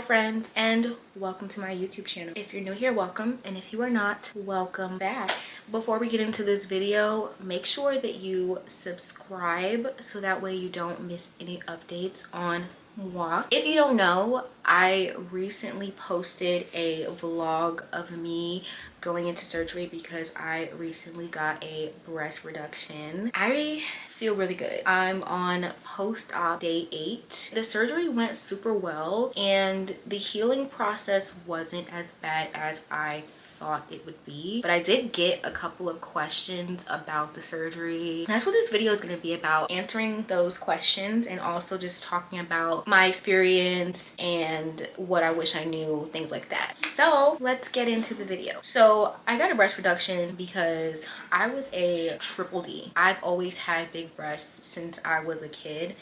friends, and welcome to my YouTube channel. If you're new here, welcome, and if you are not, welcome back. Before we get into this video, make sure that you subscribe so that way you don't miss any updates on moi. If you don't know, I recently posted a vlog of me going into surgery because I recently got a breast reduction. I feel really good. I'm on post-op day 8. The surgery went super well and the healing process wasn't as bad as I thought it would be, but I did get a couple of questions about the surgery. That's what this video is going to be about, answering those questions and also just talking about my experience and what I wish I knew, things like that. So let's get into the video. So I got a breast reduction because I was a triple D. I've always had big breasts since I was a kid.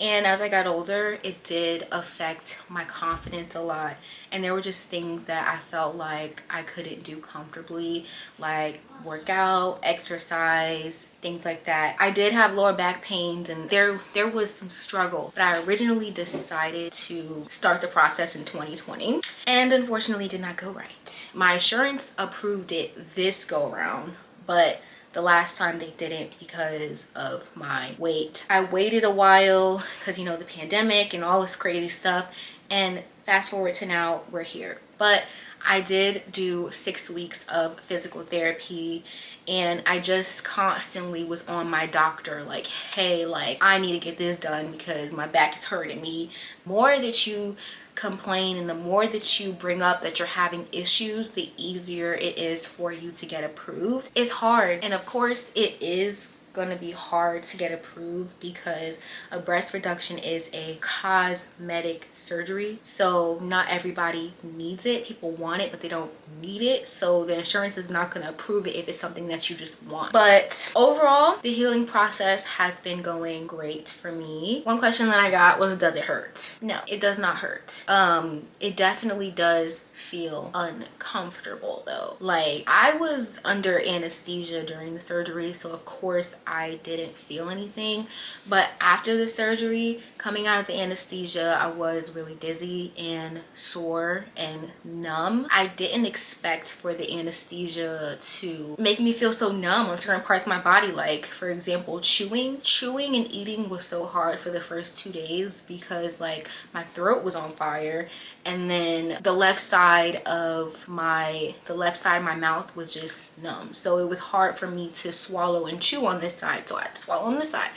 And as I got older, it did affect my confidence a lot. And there were just things that I felt like I couldn't do comfortably, like workout, exercise, things like that. I did have lower back pains and there was some struggle. But I originally decided to start the process in 2020 and unfortunately did not go right. My insurance approved it this go around, but the last time they didn't because of my weight. I waited a while because, you know, the pandemic and all this crazy stuff, and fast forward to now, we're here. But I did do 6 weeks of physical therapy and I just constantly was on my doctor like, hey, like I need to get this done because my back is hurting me. More that you complain and the more that you bring up that you're having issues, the easier it is for you to get approved. It's hard, and of course it is gonna be hard to get approved because a breast reduction is a cosmetic surgery, so not everybody needs it. People want it but they don't need it, so the insurance is not going to approve it if it's something that you just want. But overall, the healing process has been going great for me. One question that I got was, does it hurt? No, it does not hurt. It definitely does feel uncomfortable though. Like, I was under anesthesia during the surgery, so of course I didn't feel anything, but after the surgery, coming out of the anesthesia, I was really dizzy and sore and numb. I didn't expect for the anesthesia to make me feel so numb on certain parts of my body. Like, for example, chewing and eating was so hard for the first 2 days because like my throat was on fire, and then the left side of my mouth was just numb, so it was hard for me to swallow and chew on this side, so I had to swallow on this side.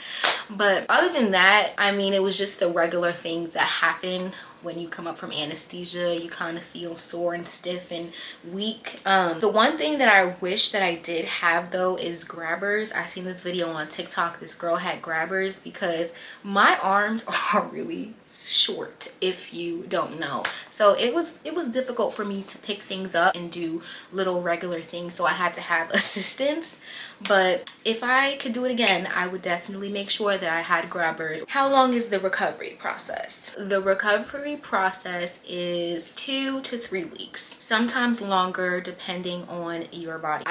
But other than that, I mean, it was just the regular things that happen when you come up from anesthesia. You kind of feel sore and stiff and weak. The one thing that I wish that I did have though is grabbers. I seen this video on TikTok. This girl had grabbers because my arms are really short, if you don't know. So it was difficult for me to pick things up and do little regular things, so I had to have assistance. But if I could do it again, I would definitely make sure that I had grabbers. How long is the recovery process? The recovery process is 2 to 3 weeks, sometimes longer depending on your body.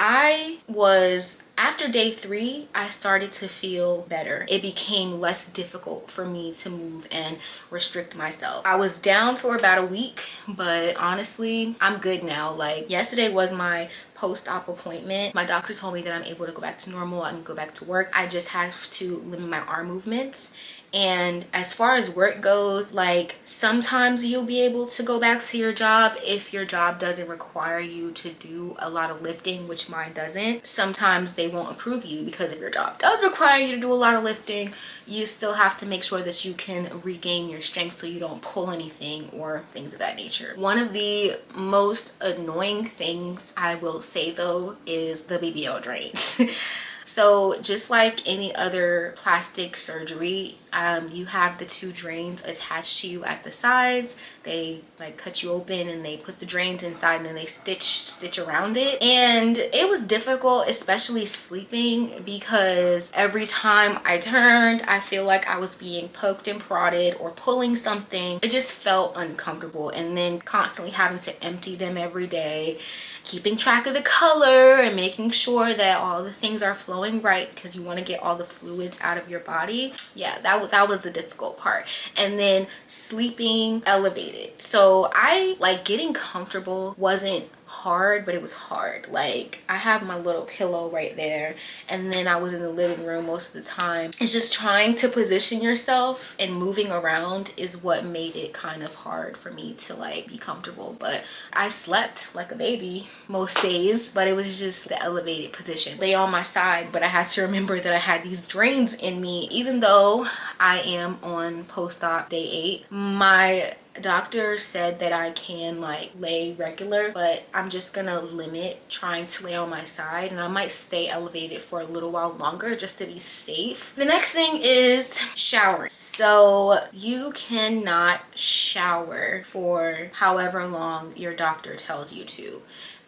After day 3, I started to feel better. It became less difficult for me to move and restrict myself. I was down for about a week, but honestly, I'm good now. Like, yesterday was my post-op appointment. My doctor told me that I'm able to go back to normal. I can go back to work. I just have to limit my arm movements. And as far as work goes, like, sometimes you'll be able to go back to your job if your job doesn't require you to do a lot of lifting, which mine doesn't. Sometimes they won't approve you because if your job does require you to do a lot of lifting, you still have to make sure that you can regain your strength so you don't pull anything or things of that nature. One of the most annoying things I will say though is the BBL drains. So just like any other plastic surgery, you have the 2 drains attached to you at the sides. They like cut you open and they put the drains inside and then they stitch around it. And it was difficult, especially sleeping, because every time I turned, I feel like I was being poked and prodded or pulling something. It just felt uncomfortable. And then constantly having to empty them every day, keeping track of the color and making sure that all the things are flowing right because you want to get all the fluids out of your body. Yeah, that that was the difficult part. And then sleeping elevated. So I like getting comfortable wasn't hard, but it was hard. Like I have my little pillow right there, and then I was in the living room most of the time. It's just trying to position yourself and moving around is what made it kind of hard for me to like be comfortable. But I slept like a baby most days, but it was just the elevated position. Lay on my side, but I had to remember that I had these drains in me. Even though I am on post-op day 8, my doctor said that I can like lay regular, but I'm just gonna limit trying to lay on my side, and I might stay elevated for a little while longer just to be safe. The next thing is showering. So you cannot shower for however long your doctor tells you to,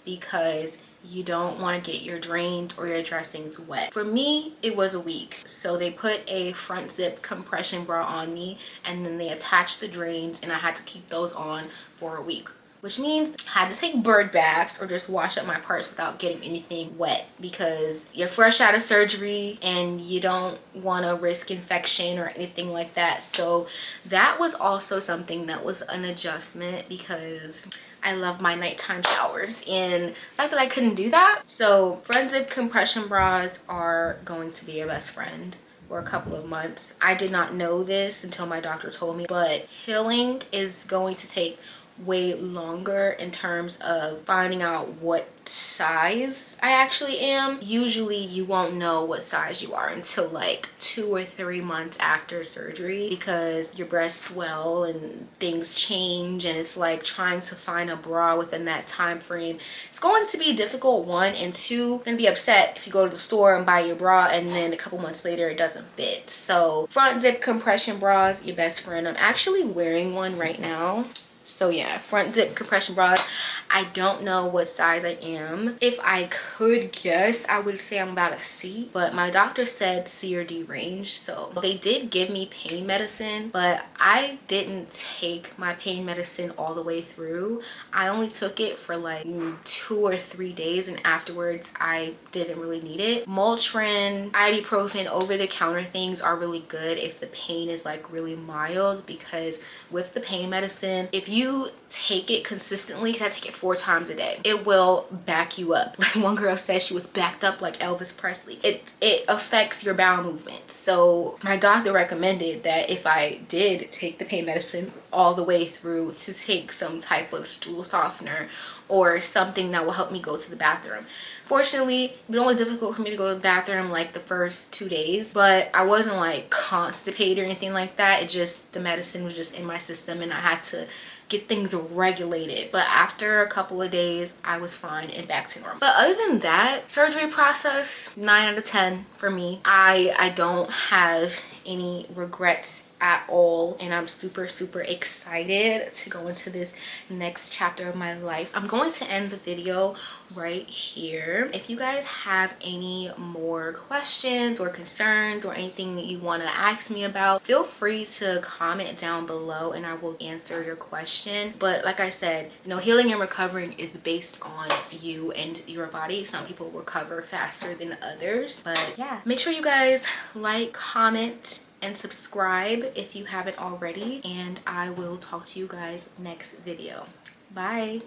because you don't want to get your drains or your dressings wet. For me, it was a week. So they put a front zip compression bra on me, and then they attached the drains, and I had to keep those on for a week, which means I had to take bird baths or just wash up my parts without getting anything wet, because you're fresh out of surgery and you don't want to risk infection or anything like that. So that was also something that was an adjustment, because I love my nighttime showers, and the fact that I couldn't do that. So front zip compression bras are going to be your best friend for a couple of months. I did not know this until my doctor told me, but healing is going to take way longer in terms of finding out what size I actually am. Usually you won't know what size you are until like 2 or 3 months after surgery, because your breasts swell and things change, and it's like trying to find a bra within that time frame. It's going to be difficult, 1, and 2, you're gonna be upset if you go to the store and buy your bra and then a couple months later it doesn't fit. So front zip compression bras, your best friend. I'm actually wearing one right now. So yeah, front zip compression bras. I don't know what size I am. If I could guess, I would say I'm about a C, but my doctor said C or D range. So they did give me pain medicine, but I didn't take my pain medicine all the way through. I only took it for like 2 or 3 days, and afterwards I didn't really need it. Motrin, ibuprofen, over-the-counter things are really good if the pain is like really mild, because with the pain medicine, if you take it consistently, because I take it 4 times a day, it will back you up. Like one girl said, she was backed up like Elvis Presley. It affects your bowel movement. So my doctor recommended that if I did take the pain medicine all the way through, to take some type of stool softener or something that will help me go to the bathroom. Fortunately, it was only difficult for me to go to the bathroom like the first 2 days, but I wasn't like constipated or anything like that. It just, the medicine was just in my system, and I had to get things regulated. But after a couple of days, I was fine and back to normal. But other than that, surgery process, 9 out of 10 for me. I don't have any regrets at all, and I'm super excited to go into this next chapter of my life. I'm going to end the video right here. If you guys have any more questions or concerns or anything that you want to ask me about, feel free to comment down below and I will answer your question. But like I said, you know, healing and recovering is based on you and your body. Some people recover faster than others. But yeah, make sure you guys like, comment, and subscribe if you haven't already, and I will talk to you guys next video. Bye.